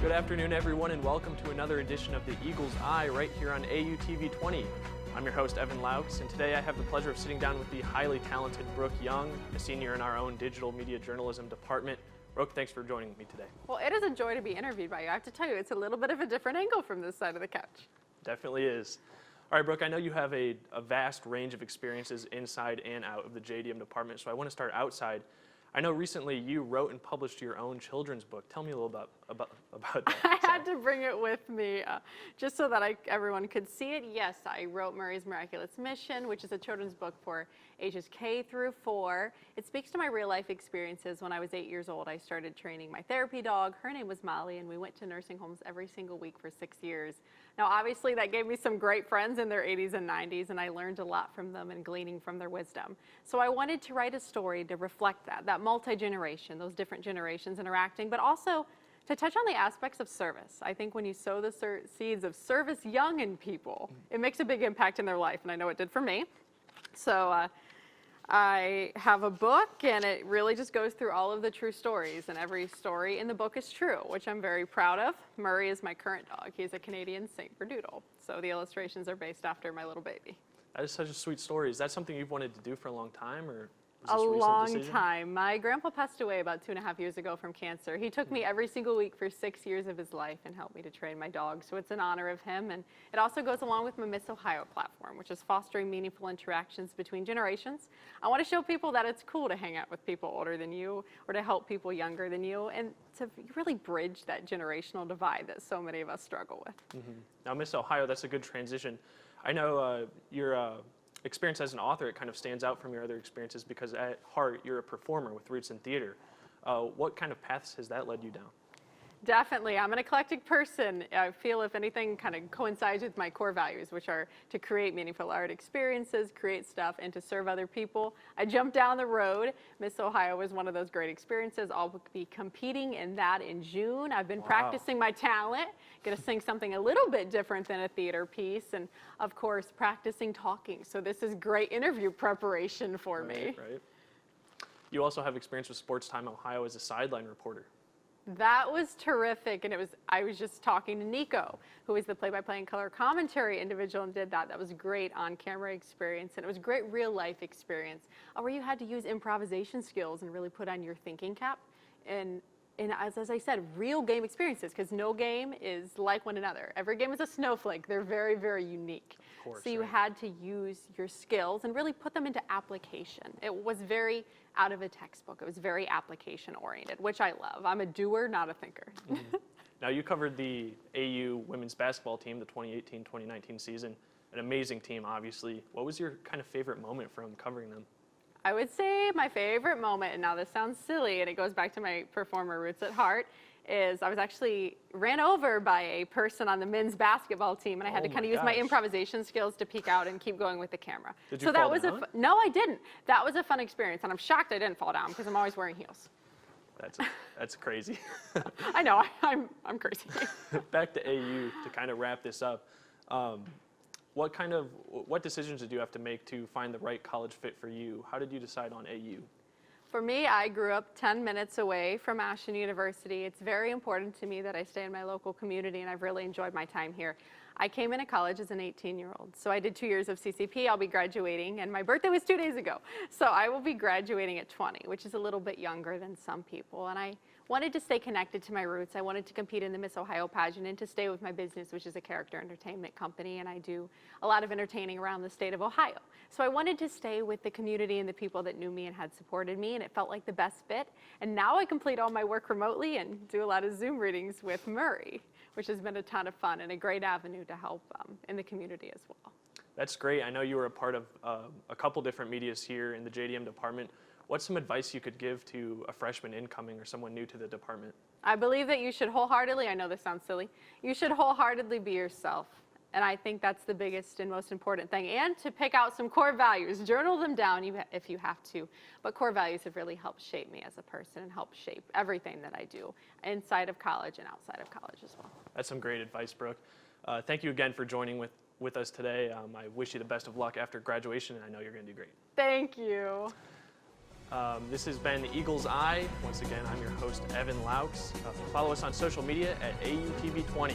Good afternoon, everyone, and welcome to another edition of the Eagle's Eye right here on AUTV 20. I'm your host, Evan Laux, and today I have the pleasure of sitting down with the highly talented Brooke Young, a senior in our own digital media journalism department. Brooke, thanks for joining me today. Well, it is a joy to be interviewed by you. I have to tell you, it's a little bit of a different angle from this side of the couch. Definitely is. All right, Brooke, I know you have a vast range of experiences inside and out of the JDM department, so I want to start outside. I know recently you wrote and published your own children's book. Tell me a little about that. I had to bring it with me just so that everyone could see it. Yes, I wrote Murray's Miraculous Mission, which is a children's book for ages K through 4. It speaks to my real life experiences. When I was 8 years old, I started training my therapy dog. Her name was Molly, and we went to nursing homes every single week for 6 years. Now, obviously, that gave me some great friends in their 80s and 90s, and I learned a lot from them and gleaning from their wisdom. So I wanted to write a story to reflect that multi-generation, those different generations interacting, but also to touch on the aspects of service. I think when you sow the seeds of service young in people, it makes a big impact in their life, and I know it did for me. So I have a book, and it really just goes through all of the true stories, and every story in the book is true, which I'm very proud of. Murray is my current dog. He's a Canadian Saint Berdoodle, so the illustrations are based after my little baby. That is such a sweet story. Is that something you've wanted to do for a long time, or was this A a recent long decision? time. My grandpa passed away about 2.5 years ago from cancer. He took me every single week for 6 years of his life and helped me to train my dog. So it's an honor of him. And it also goes along with my Miss Ohio platform, which is fostering meaningful interactions between generations. I want to show people that it's cool to hang out with people older than you or to help people younger than you and to really bridge that generational divide that so many of us struggle with. Mm-hmm. Now, Miss Ohio, that's a good transition. I know your experience as an author, it kind of stands out from your other experiences because at heart, you're a performer with roots in theater. What kind of paths has that led you down? Definitely. I'm an eclectic person. I feel, if anything, kind of coincides with my core values, which are to create meaningful art experiences, create stuff, and to serve other people. I jumped down the road. Miss Ohio was one of those great experiences. I'll be competing in that in June. I've been practicing my talent, going to sing something a little bit different than a theater piece, and of course, practicing talking. So this is great interview preparation for me. Right. You also have experience with Sports Time Ohio as a sideline reporter. That was terrific, and I was just talking to Nico, who is the play-by-play and color commentary individual, and did that. That was great on-camera experience, and it was great real-life experience where you had to use improvisation skills and really put on your thinking cap. And as I said, real game experiences, because no game is like one another. Every game is a snowflake. They're very, very unique. Of course, so you had to use your skills and really put them into application. It was very out of a textbook. It was very application oriented, which I love. I'm a doer, not a thinker. Mm-hmm. Now, you covered the AU women's basketball team, the 2018-2019 season. An amazing team, obviously. What was your kind of favorite moment from covering them? I would say my favorite moment, and now this sounds silly, and it goes back to my performer roots at heart, is I was actually ran over by a person on the men's basketball team, and I had to kind of use my improvisation skills to peek out and keep going with the camera. Did you fall down? No, I didn't. That was a fun experience, and I'm shocked I didn't fall down because I'm always wearing heels. That's crazy. I know, I'm crazy. Back to AU to kind of wrap this up. What decisions did you have to make to find the right college fit for you? How did you decide on AU? For me, I grew up 10 minutes away from Ashland University. It's very important to me that I stay in my local community, and I've really enjoyed my time here. I came into college as an 18-year-old, so I did 2 years of CCP. I'll be graduating, and my birthday was 2 days ago. So I will be graduating at 20, which is a little bit younger than some people, and I wanted to stay connected to my roots. I wanted to compete in the Miss Ohio pageant and to stay with my business, which is a character entertainment company, and I do a lot of entertaining around the state of Ohio. So I wanted to stay with the community and the people that knew me and had supported me, and it felt like the best fit. And now I complete all my work remotely and do a lot of Zoom readings with Murray, which has been a ton of fun and a great avenue to help in the community as well. That's great. I know you were a part of a couple different medias here in the JDM department. What's some advice you could give to a freshman incoming or someone new to the department? I believe that you should wholeheartedly, I know this sounds silly, you should wholeheartedly be yourself. And I think that's the biggest and most important thing. And to pick out some core values, journal them down if you have to. But core values have really helped shape me as a person and helped shape everything that I do inside of college and outside of college as well. That's some great advice, Brooke. Thank you again for joining with us today. I wish you the best of luck after graduation, and I know you're going to do great. Thank you. This has been Eagle's Eye. Once again, I'm your host, Evan Laux. Follow us on social media at AUTV20.